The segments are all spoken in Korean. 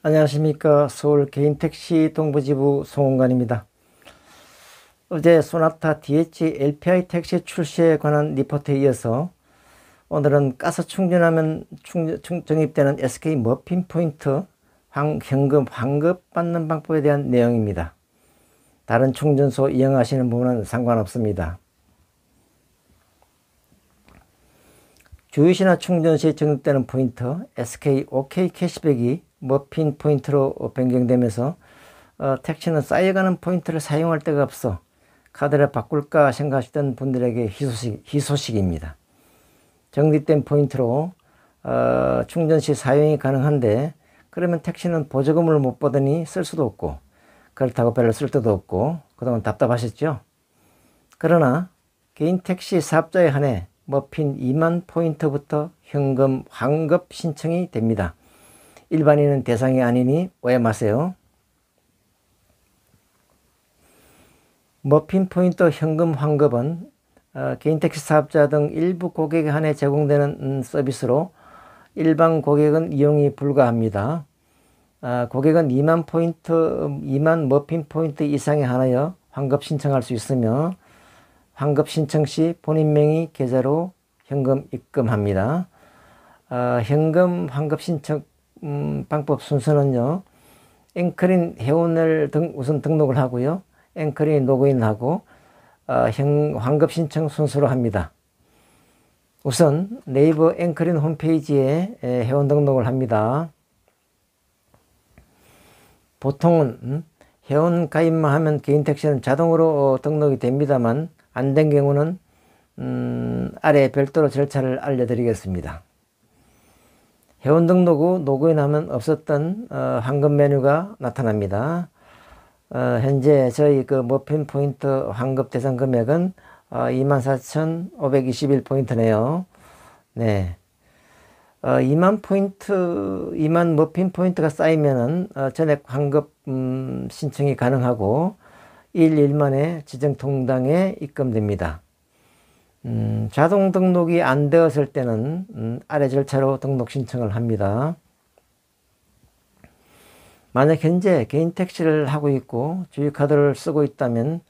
안녕하십니까. 서울 개인택시 동부지부 송원관입니다. 어제 소나타 DH LPI 택시 출시에 관한 리포트에 이어서 오늘은 가스 충전하면 적립되는 SK 머핀 포인트 현금 환급 받는 방법에 대한 내용입니다. 다른 충전소 이용하시는 분은 상관없습니다. 주유시나 충전 시 적립되는 포인트 SK OK 캐시백이 머핀 포인트로 변경되면서 택시는 쌓여가는 포인트를 사용할 데가 없어 카드를 바꿀까 생각하시던 분들에게 희소식입니다. 적립된 포인트로 충전 시 사용이 가능한데, 그러면 택시는 보조금을 못 받으니 쓸 수도 없고 그렇다고 별로 쓸 데도 없고 그동안 답답하셨죠? 그러나 개인 택시 사업자에 한해 머핀 2만 포인트부터 현금 환급 신청이 됩니다. 일반인은 대상이 아니니 오해 마세요. 머핀 포인트 현금 환급은 개인 택시 사업자 등 일부 고객에 한해 제공되는 서비스로 일반 고객은 이용이 불가합니다. 고객은 2만 머핀 포인트 이상에 한하여 환급 신청할 수 있으며, 환급 신청 시 본인 명의 계좌로 현금 입금합니다. 현금 환급 신청 방법 순서는요, 앵커린 회원을 우선 등록을 하고요, 앵커린 로그인하고 환급 신청 순서로 합니다. 우선 네이버 앵커린 홈페이지에 회원 등록을 합니다. 보통은 회원 가입만 하면 개인 택시는 자동으로 등록이 됩니다만, 안 된 경우는 아래 별도로 절차를 알려드리겠습니다. 회원 등록 후 로그인하면 없었던 환급 메뉴가 나타납니다. 현재 저희 머핀 포인트 환급 대상 금액은 24,521포인트네요. 네. 2만 머핀 포인트가 쌓이면은 전액 환급 신청이 가능하고 1일 만에 지정 통장에 입금됩니다. 자동 등록이 안 되었을 때는 아래 절차로 등록 신청을 합니다. 만약 현재 개인 택시를 하고 있고 주유카드를 쓰고 있다면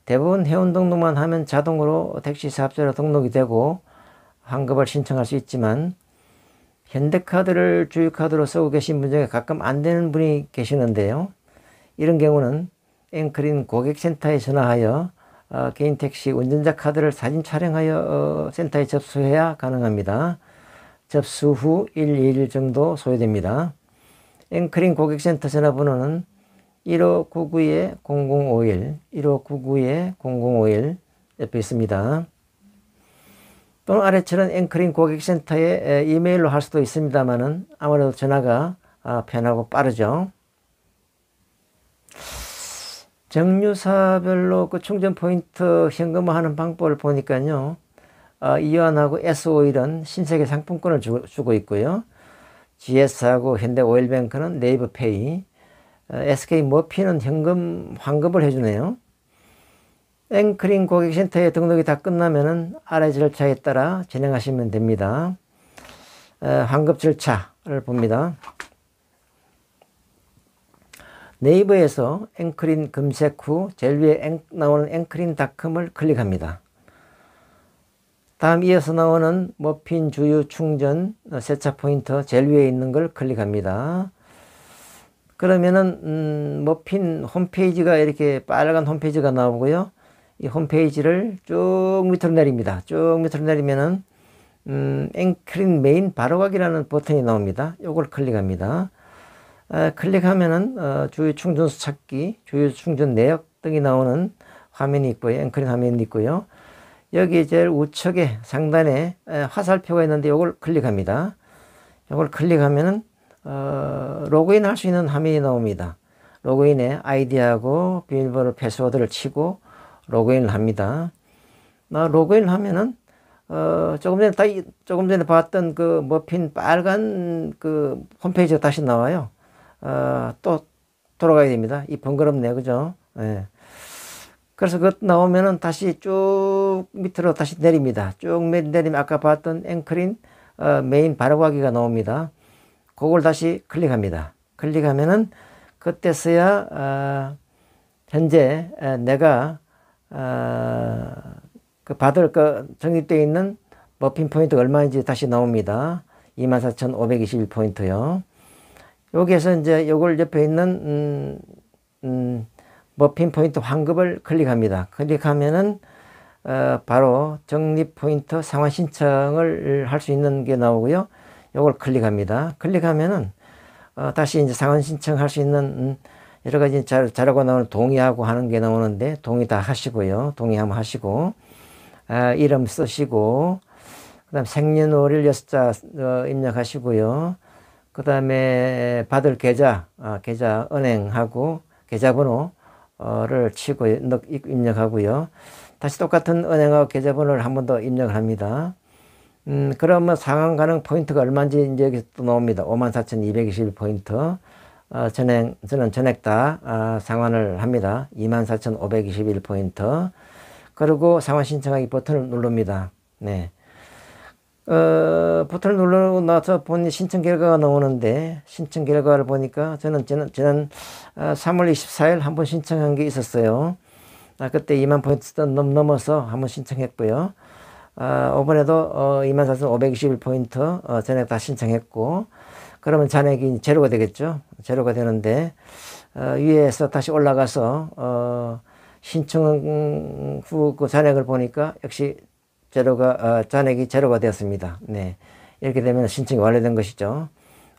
대부분 회원 등록만 하면 자동으로 택시 사업자로 등록이 되고 환급을 신청할 수 있지만, 현대카드를 주유카드로 쓰고 계신 분 중에 가끔 안 되는 분이 계시는데요. 이런 경우는 앵커린 고객센터에 전화하여 개인 택시 운전자 카드를 사진 촬영하여 센터에 접수해야 가능합니다. 접수 후 1일 정도 소요됩니다. 앵커린 고객센터 전화번호는 1599-0051, 1599-0051 옆에 있습니다. 또는 아래처럼 앵커린 고객센터에 이메일로 할 수도 있습니다만은 아무래도 전화가 편하고 빠르죠. 정류사별로 충전 포인트 현금화하는 방법을 보니까요, 이완하고 S-오일은 신세계 상품권을 주고 있고요, GS하고 현대오일뱅크는 네이버페이, SK 머핀은 현금 환급을 해주네요. 앵커린 고객센터에 등록이 다 끝나면은 아래 절차에 따라 진행하시면 됩니다. 환급 절차를 봅니다. 네이버에서 앵커린 검색 후 제일 위에 나오는 앵커린닷컴을 클릭합니다. 다음 이어서 나오는 머핀 주유 충전 세차 포인트 제일 위에 있는 걸 클릭합니다. 그러면은 머핀 홈페이지가 이렇게 빨간 홈페이지가 나오고요, 이 홈페이지를 쭉 밑으로 내립니다. 쭉 밑으로 내리면은 앵커린 메인 바로가기라는 버튼이 나옵니다. 이걸 클릭합니다. 클릭하면은 주유 충전소 찾기, 주유 충전 내역 등이 나오는 화면이 있고요, 앵커린 화면이 있고요, 여기 제일 우측에 상단에 화살표가 있는데 이걸 클릭합니다. 이걸 클릭하면은 로그인 할 수 있는 화면이 나옵니다. 로그인에 아이디하고 비밀번호 패스워드를 치고 로그인을 합니다. 로그인을 하면은 조금 전에 봤던 머핀 빨간 홈페이지가 다시 나와요. 또 돌아가야 됩니다. 이 번거롭네요, 그죠? 예. 그래서 나오면은 다시 쭉 밑으로 다시 내립니다. 쭉 내리면 아까 봤던 앵커린 메인 바로가기가 나옵니다. 그걸 다시 클릭합니다. 클릭하면은 그때서야 현재 내가 받을 적립되어 있는 머핀 포인트가 얼마인지 다시 나옵니다. 24,521포인트요. 여기에서 이제 요걸 옆에 있는 머핀 포인트 환급을 클릭합니다. 클릭하면은 바로 적립 포인트 상환 신청을 할 수 있는 게 나오고요. 요걸 클릭합니다. 클릭하면은 다시 이제 상환 신청할 수 있는 여러 가지 자료가 나오는 동의하고 하는 게 나오는데 동의 다 하시고요. 동의 한번 하시고 이름 쓰시고 그다음 생년월일 6자 입력하시고요. 그 다음에 받을 계좌 은행하고 계좌번호를 치고 입력하고요. 다시 똑같은 은행하고 계좌번호를 한 번 더 입력을 합니다. 그러면 상환 가능 포인트가 얼마인지 이제 여기 또 나옵니다. 54,221포인트. 저는 전액 다 상환을 합니다. 24,521포인트. 그리고 상환 신청하기 버튼을 누릅니다. 네. 버튼을 누르고 나서 본인 신청 결과가 나오는데 신청 결과를 보니까 저는 지난 3월 24일 한번 신청한 게 있었어요. 그때 2만 포인트 넘어서 한번 신청했고요. 이번에도 24,521포인트 전액 다 신청했고 그러면 잔액이 제로가 되겠죠. 제로가 되는데 위에서 다시 올라가서 신청 후 그 잔액을 보니까 역시 잔액이 제로가 되었습니다. 네. 이렇게 되면 신청이 완료된 것이죠.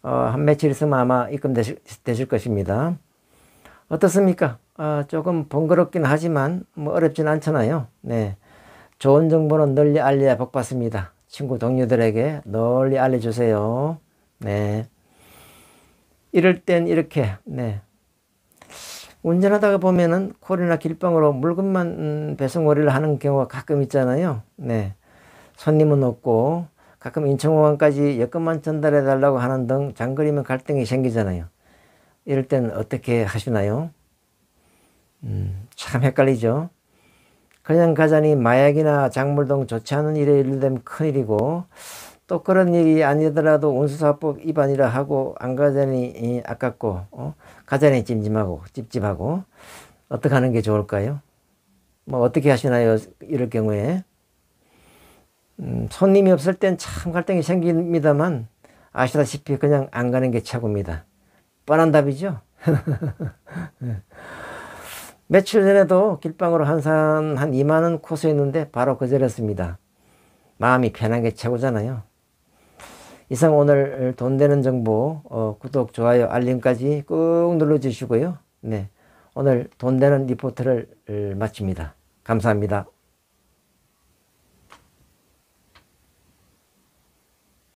한 며칠 있으면 아마 입금되실 것입니다. 어떻습니까? 조금 번거롭긴 하지만 뭐 어렵진 않잖아요. 네. 좋은 정보는 널리 알려야 복 받습니다. 친구 동료들에게 널리 알려주세요. 네. 이럴 땐 이렇게, 네. 운전하다가 보면은 콜이나 길방으로 물건만 배송 의뢰를 하는 경우가 가끔 있잖아요. 네. 손님은 없고 가끔 인천공항까지 여권만 전달해 달라고 하는 등 장거리면 갈등이 생기잖아요. 이럴 땐 어떻게 하시나요? 참 헷갈리죠. 그냥 가자니 마약이나 작물 등 좋지 않은 일에 일되면 큰일이고 또 그런 일이 아니더라도 운수사법 위반이라 하고 안 가자니 아깝고 가자니 찝찝하고 어떻게 하는 게 좋을까요? 뭐 어떻게 하시나요? 이럴 경우에 손님이 없을 땐 참 갈등이 생깁니다만 아시다시피 그냥 안 가는 게 최고입니다. 뻔한 답이죠. 며칠 전에도 길방으로 한 2만원 코스였는데 바로 거절했습니다. 마음이 편한 게 최고잖아요. 이상 오늘 돈 되는 정보 구독, 좋아요, 알림까지 꾹 눌러주시고요. 네, 오늘 돈 되는 리포트를 마칩니다. 감사합니다.